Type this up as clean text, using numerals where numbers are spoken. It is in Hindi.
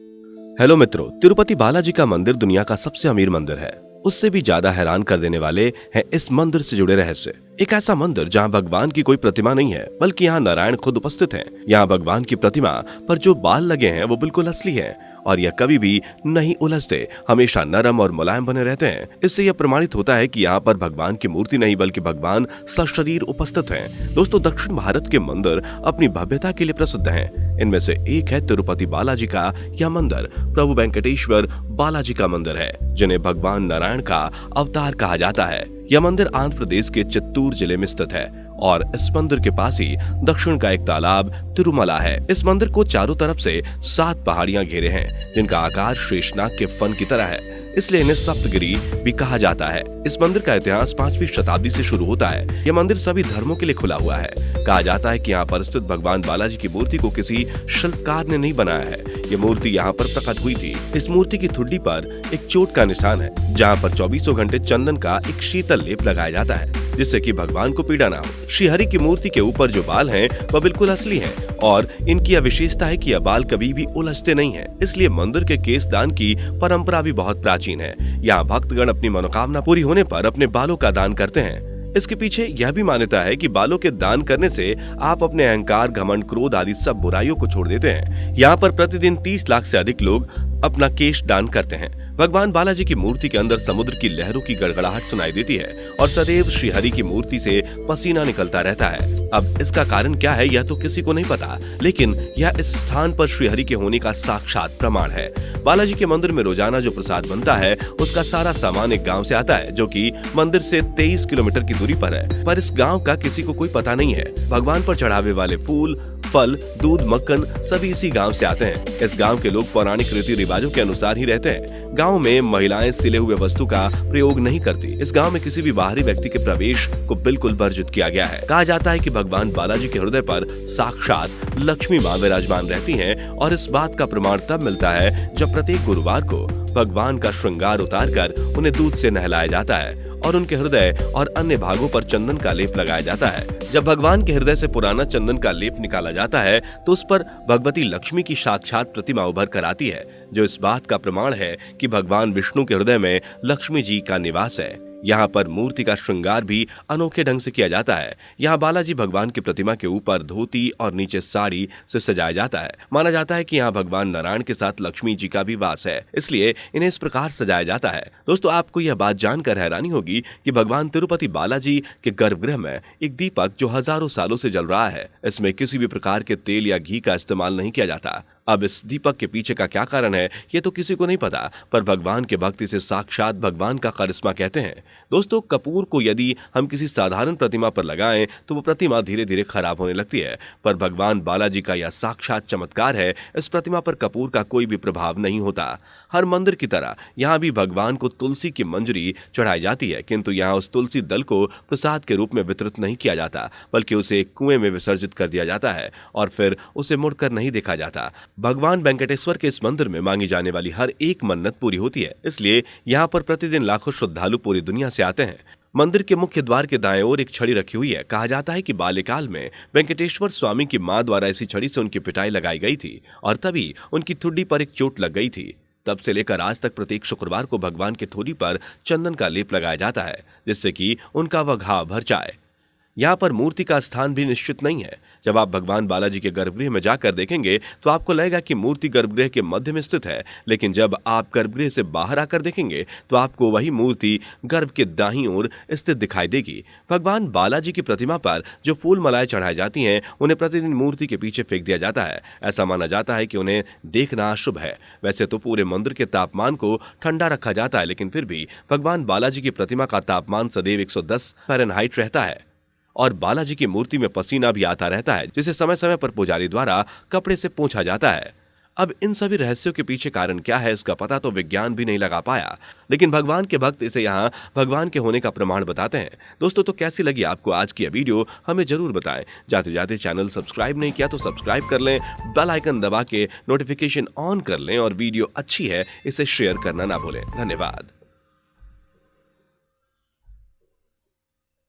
हेलो मित्रों, तिरुपति बालाजी का मंदिर दुनिया का सबसे अमीर मंदिर है। उससे भी ज्यादा हैरान कर देने वाले हैं इस मंदिर से जुड़े रहस्य। एक ऐसा मंदिर जहां भगवान की कोई प्रतिमा नहीं है, बल्कि यहां नारायण खुद उपस्थित हैं। यहां भगवान की प्रतिमा पर जो बाल लगे हैं वो बिल्कुल असली हैं और यह कभी भी नहीं उलझते, हमेशा नरम और मुलायम बने रहते हैं। इससे यह प्रमाणित होता है कि यहाँ पर भगवान की मूर्ति नहीं बल्कि भगवान सशरीर उपस्थित हैं। दोस्तों, दक्षिण भारत के मंदिर अपनी भव्यता के लिए प्रसिद्ध हैं। इनमें से एक है तिरुपति बालाजी का यह मंदिर। प्रभु वेंकटेश्वर बालाजी का मंदिर है, जिन्हें भगवान नारायण का अवतार कहा जाता है। यह मंदिर आंध्र प्रदेश के चित्तूर जिले में स्थित है और इस मंदिर के पास ही दक्षिण का एक तालाब तिरुमला है। इस मंदिर को चारों तरफ से 7 पहाड़ियां घेरे हैं, जिनका आकार शेषनाग के फन की तरह है, इसलिए इन्हें सप्तगिरी भी कहा जाता है। इस मंदिर का इतिहास 5वीं शताब्दी से शुरू होता है। यह मंदिर सभी धर्मों के लिए खुला हुआ है। कहा जाता है कि यहाँ पर स्थित भगवान बालाजी की मूर्ति को किसी शिल्पकार ने नहीं बनाया है। ये मूर्ति यहाँ पर प्रकट हुई थी। इस मूर्ति की ठुड्डी पर एक चोट का निशान है, जहाँ पर 24 घंटे चंदन का एक शीतल लेप लगाया जाता है, जिससे कि भगवान को पीड़ा ना हो। श्रीहरि की मूर्ति के ऊपर जो बाल हैं वह बिल्कुल असली हैं और इनकी यह विशेषता है कि यह बाल कभी भी उलझते नहीं हैं। इसलिए मंदिर के केशदान की परंपरा भी बहुत प्राचीन है। यहाँ भक्तगण अपनी मनोकामना पूरी होने पर अपने बालों का दान करते हैं। इसके पीछे यह भी मान्यता है कि बालों के दान करने से आप अपने अहंकार, घमंड, क्रोध आदि सब बुराइयों को छोड़ देते हैं। यहाँ पर प्रतिदिन 30 लाख से अधिक लोग अपना केश दान करते हैं। भगवान बालाजी की मूर्ति के अंदर समुद्र की लहरों की गड़गड़ाहट सुनाई देती है और सदैव श्रीहरि की मूर्ति से पसीना निकलता रहता है। अब इसका कारण क्या है यह तो किसी को नहीं पता, लेकिन यह इस स्थान पर श्रीहरि के होने का साक्षात प्रमाण है। बालाजी के मंदिर में रोजाना जो प्रसाद बनता है उसका सारा सामान एक गांव से आता है, जो कि मंदिर से 23 किलोमीटर की दूरी पर है। पर इस गांव का किसी को कोई पता नहीं है। भगवान पर चढ़ावे वाले फूल, फल, दूध, मक्खन सभी इसी गांव से आते हैं। इस गांव के लोग पौराणिक रीति रिवाजों के अनुसार ही रहते हैं। गांव में महिलाएं सिले हुए वस्तु का प्रयोग नहीं करती। इस गांव में किसी भी बाहरी व्यक्ति के प्रवेश को बिल्कुल वर्जित किया गया है। कहा जाता है कि भगवान बालाजी के हृदय पर साक्षात लक्ष्मी मां विराजमान रहती हैं और इस बात का प्रमाण तब मिलता है जब प्रत्येक गुरुवार को भगवान का श्रृंगार उतारकर उन्हें दूध से नहलाया जाता है और उनके हृदय और अन्य भागों पर चंदन का लेप लगाया जाता है। जब भगवान के हृदय से पुराना चंदन का लेप निकाला जाता है तो उस पर भगवती लक्ष्मी की साक्षात प्रतिमा उभर कर आती है, जो इस बात का प्रमाण है कि भगवान विष्णु के हृदय में लक्ष्मी जी का निवास है। यहाँ पर मूर्ति का श्रृंगार भी अनोखे ढंग से किया जाता है। यहाँ बालाजी भगवान की प्रतिमा के ऊपर धोती और नीचे साड़ी से सजाया जाता है। माना जाता है कि यहाँ भगवान नारायण के साथ लक्ष्मी जी का भी वास है, इसलिए इन्हें इस प्रकार सजाया जाता है। दोस्तों, आपको यह बात जानकर हैरानी होगी कि भगवान तिरुपति बालाजी के गर्भगृह में एक दीपक जो हजारों सालों से जल रहा है, इसमें किसी भी प्रकार के तेल या घी का इस्तेमाल नहीं किया जाता। अब इस दीपक के पीछे का क्या कारण है ये तो किसी को नहीं पता, पर भगवान के भक्ति से साक्षात भगवान का करिश्मा कहते हैं। दोस्तों, कपूर को यदि हम किसी साधारण प्रतिमा पर लगाएं तो वो प्रतिमा धीरे धीरे खराब होने लगती है, पर भगवान बालाजी का यह साक्षात चमत्कार है। इस प्रतिमा पर कपूर का कोई भी प्रभाव नहीं होता। हर मंदिर की तरह यहाँ भी भगवान को तुलसी की मंजरी चढ़ाई जाती है, किंतु यहाँ उस तुलसी दल को प्रसाद के रूप में वितरित नहीं किया जाता, बल्कि उसे एक कुएं में विसर्जित कर दिया जाता है और फिर उसे मुड़कर नहीं देखा जाता। भगवान वेंकटेश्वर के इस मंदिर में मांगी जाने वाली हर एक मन्नत पूरी होती है, इसलिए यहाँ पर प्रतिदिन लाखों श्रद्धालु पूरी दुनिया से आते हैं। मंदिर के मुख्य द्वार के दाएं ओर एक छड़ी रखी हुई है। कहा जाता है कि बाल्यकाल में वेंकटेश्वर स्वामी की मां द्वारा इसी छड़ी से उनकी पिटाई लगाई गई थी और तभी उनकी ठुड्डी पर एक चोट लग गई थी। तब से लेकर आज तक प्रत्येक शुक्रवार को भगवान की ठुड्डी पर चंदन का लेप लगाया जाता है, जिससे कि उनका वह घाव भर जाए। यहाँ पर मूर्ति का स्थान भी निश्चित नहीं है। जब आप भगवान बालाजी के गर्भगृह में जाकर देखेंगे तो आपको लगेगा कि मूर्ति गर्भगृह के मध्य में स्थित है, लेकिन जब आप गर्भगृह से बाहर आकर देखेंगे तो आपको वही मूर्ति गर्भ के दाहिनी ओर स्थित दिखाई देगी। भगवान बालाजी की प्रतिमा पर जो फूल मालाएं चढ़ाई जाती हैं उन्हें प्रतिदिन मूर्ति के पीछे फेंक दिया जाता है। ऐसा माना जाता है कि उन्हें देखना शुभ है। वैसे तो पूरे मंदिर के तापमान को ठंडा रखा जाता है, लेकिन फिर भी भगवान बालाजी की प्रतिमा का तापमान सदैव 110 फ़ारेनहाइट रहता है और बालाजी की मूर्ति में पसीना भी आता रहता है, जिसे समय समय पर पुजारी द्वारा कपड़े से पोंछा जाता है। अब इन सभी रहस्यों के पीछे कारण क्या है इसका पता तो विज्ञान भी नहीं लगा पाया, लेकिन भगवान के भक्त इसे यहाँ भगवान के होने का प्रमाण बताते हैं। दोस्तों, तो कैसी लगी आपको आज की यह वीडियो हमें जरूर बताएं। जाते जाते चैनल सब्सक्राइब नहीं किया तो सब्सक्राइब कर लें, बेल आइकन दबा के नोटिफिकेशन ऑन कर लें और वीडियो अच्छी है इसे शेयर करना ना भूलें। धन्यवाद।